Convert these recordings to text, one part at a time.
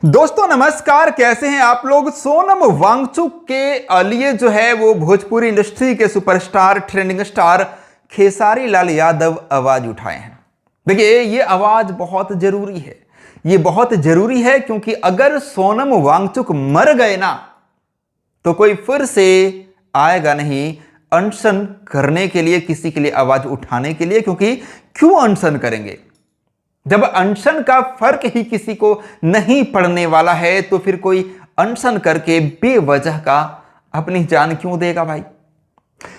दोस्तों नमस्कार, कैसे हैं आप लोग। सोनम वांगचुक के लिए जो है वो भोजपुरी इंडस्ट्री के superstar trending star Khesari Lal Yadav आवाज उठाए हैं। देखिए ये आवाज बहुत जरूरी है, ये बहुत जरूरी है क्योंकि अगर सोनम वांगचुक मर गए ना तो कोई फिर से आएगा नहीं अनशन करने के लिए, किसी के लिए आवाज उठाने के लिए। क्योंकि क्यों अनशन करेंगे जब अनशन का फर्क ही किसी को नहीं पड़ने वाला है, तो फिर कोई अनशन करके बेवजह का अपनी जान क्यों देगा भाई।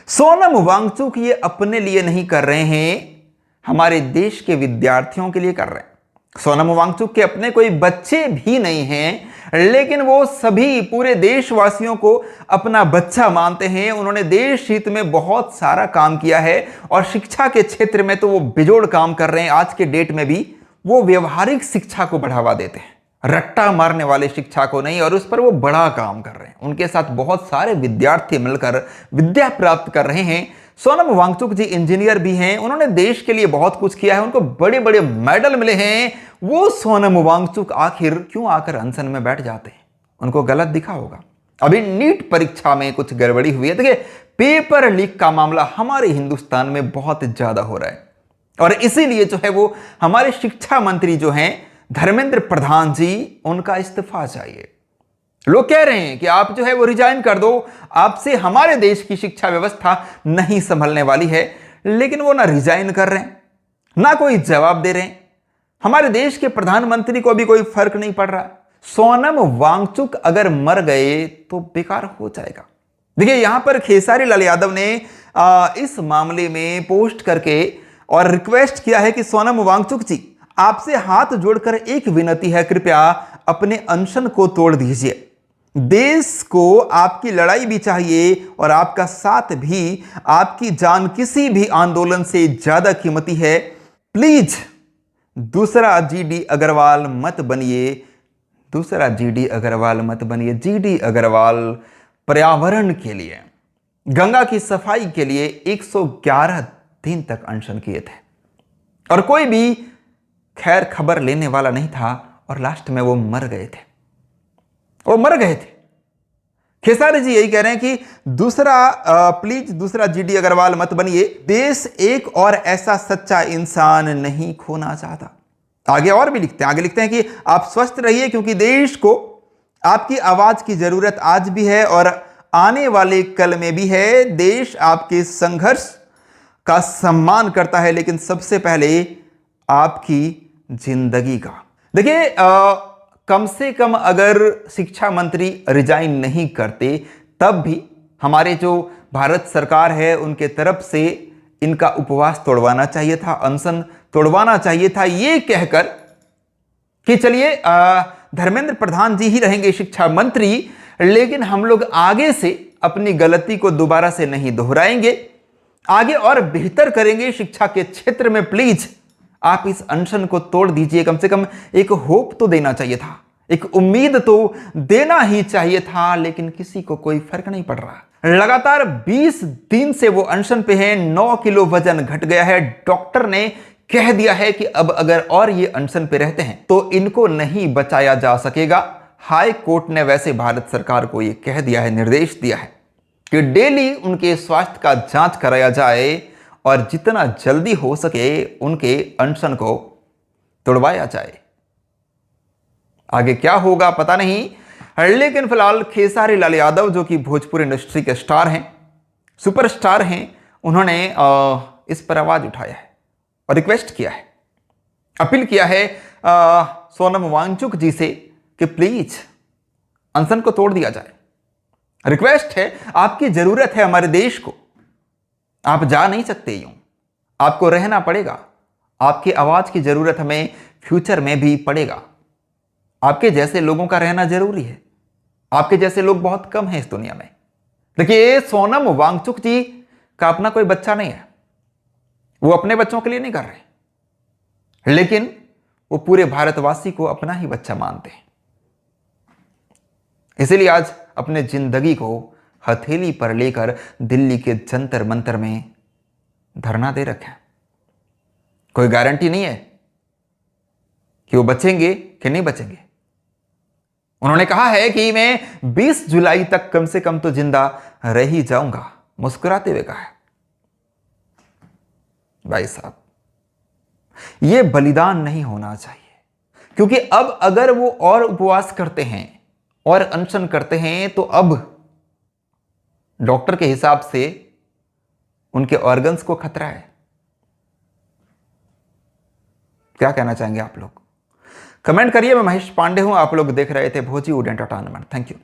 सोनम वांगचुक ये अपने लिए नहीं कर रहे हैं, हमारे देश के विद्यार्थियों के लिए कर रहे हैं। सोनम वांगचुक के अपने कोई बच्चे भी नहीं हैं, लेकिन वो सभी पूरे देशवासियों को अपना बच्चा मानते हैं। उन्होंने देश हित में बहुत सारा काम किया है और शिक्षा के क्षेत्र में तो वो बेजोड़ काम कर रहे हैं। आज के डेट में भी वो व्यवहारिक शिक्षा को बढ़ावा देते हैं, रट्टा मारने वाले शिक्षा को नहीं, और उस पर वो बड़ा काम कर रहे हैं। उनके साथ बहुत सारे विद्यार्थी मिलकर विद्या प्राप्त कर रहे हैं। सोनम वांगचुक जी इंजीनियर भी हैं, उन्होंने देश के लिए बहुत कुछ किया है, उनको बड़े बड़े मेडल मिले हैं। वो सोनम वांगचुक आखिर क्यों आकर अनशन में बैठ जाते हैं? उनको गलत दिखा होगा। अभी नीट परीक्षा में कुछ गड़बड़ी हुई है। देखिए पेपर लीक का मामला हमारे हिंदुस्तान में बहुत ज्यादा हो रहा है और इसीलिए जो है वो हमारे शिक्षा मंत्री जो हैं धर्मेंद्र प्रधान जी, उनका इस्तीफा चाहिए। लोग कह रहे हैं कि आप जो है वो रिजाइन कर दो, आपसे हमारे देश की शिक्षा व्यवस्था नहीं संभलने वाली है। लेकिन वो ना रिजाइन कर रहे हैं, ना कोई जवाब दे रहे हैं। हमारे देश के प्रधानमंत्री को भी कोई फर्क नहीं पड़ रहा। सोनम वांगचुक अगर मर गए तो बेकार हो जाएगा। देखिए यहां पर खेसारी लाल यादव ने इस मामले में पोस्ट करके और रिक्वेस्ट किया है कि सोनम वांगचुक जी, आपसे हाथ जोड़कर एक विनती है, कृपया अपने अनशन को तोड़ दीजिए। देश को आपकी लड़ाई भी चाहिए और आपका साथ भी। आपकी जान किसी भी आंदोलन से ज्यादा कीमती है। प्लीज दूसरा जीडी अग्रवाल मत बनिए, दूसरा जीडी अग्रवाल मत बनिए। जीडी अग्रवाल पर्यावरण के लिए, गंगा की सफाई के लिए 111 दिन तक अनशन किए थे और कोई भी खैर खबर लेने वाला नहीं था और लास्ट में वो मर गए थे, वो मर गए थे। खेसारी जी यही कह रहे हैं कि प्लीज दूसरा जीडी अग्रवाल मत बनिए। देश एक और ऐसा सच्चा इंसान नहीं खोना चाहता। आगे और भी लिखते हैं, आगे लिखते हैं कि आप स्वस्थ रहिए क्योंकि देश को आपकी आवाज की जरूरत आज भी है और आने वाले कल में भी है। देश आपके संघर्ष का सम्मान करता है, लेकिन सबसे पहले आपकी जिंदगी का। देखिए कम से कम अगर शिक्षा मंत्री रिजाइन नहीं करते तब भी हमारे जो भारत सरकार है उनके तरफ से इनका उपवास तोड़वाना चाहिए था, अनशन तोड़वाना चाहिए था, ये कहकर कि चलिए धर्मेंद्र प्रधान जी ही रहेंगे शिक्षा मंत्री, लेकिन हम लोग आगे से अपनी गलती को दोबारा से नहीं दोहराएंगे, आगे और बेहतर करेंगे शिक्षा के क्षेत्र में। प्लीज आप इस अनशन को तोड़ दीजिए। कम से कम एक होप तो देना चाहिए था, एक उम्मीद तो देना ही चाहिए था, लेकिन किसी को कोई फर्क नहीं पड़ रहा। लगातार 20 दिन से वो अनशन पे हैं। 9 किलो वजन घट गया है। डॉक्टर ने कह दिया है कि अब अगर और ये अनशन पे रहते हैं तो इनको नहीं बचाया जा सकेगा। हाई कोर्ट ने वैसे भारत सरकार को ये कह दिया है, निर्देश दिया है कि डेली उनके स्वास्थ्य का जांच कराया जाए और जितना जल्दी हो सके उनके अनशन को तोड़वाया जाए। आगे क्या होगा पता नहीं, लेकिन फिलहाल खेसारी लाल यादव जो कि भोजपुरी इंडस्ट्री के स्टार हैं, सुपरस्टार हैं, उन्होंने इस पर आवाज उठाया है और रिक्वेस्ट किया है, अपील किया है सोनम वांगचुक जी से कि प्लीज अनशन को तोड़ दिया जाए। रिक्वेस्ट है, आपकी जरूरत है हमारे देश को, आप जा नहीं सकते यूं, आपको रहना पड़ेगा। आपकी आवाज की जरूरत हमें फ्यूचर में भी पड़ेगा। आपके जैसे लोगों का रहना जरूरी है। आपके जैसे लोग बहुत कम हैं इस दुनिया में। देखिए सोनम वांगचुक जी का अपना कोई बच्चा नहीं है, वो अपने बच्चों के लिए नहीं कर रहे, लेकिन वो पूरे भारतवासी को अपना ही बच्चा मानते हैं। इसीलिए आज अपने जिंदगी को हथेली पर लेकर दिल्ली के जंतर मंतर में धरना दे रखे हैं। कोई गारंटी नहीं है कि वो बचेंगे कि नहीं बचेंगे, उन्होंने कहा है कि मैं 20 जुलाई तक कम से कम तो जिंदा रह ही जाऊंगा, मुस्कुराते हुए कहा है। भाई साहब, यह बलिदान नहीं होना चाहिए, क्योंकि अब अगर वो और उपवास करते हैं और अनशन करते हैं तो अब डॉक्टर के हिसाब से उनके ऑर्गन्स को खतरा है। क्या कहना चाहेंगे आप लोग? कमेंट करिए। मैं महेश पांडे हूं, आप लोग देख रहे थे भोजी वुड एंटरटेनमेंट। Thank you.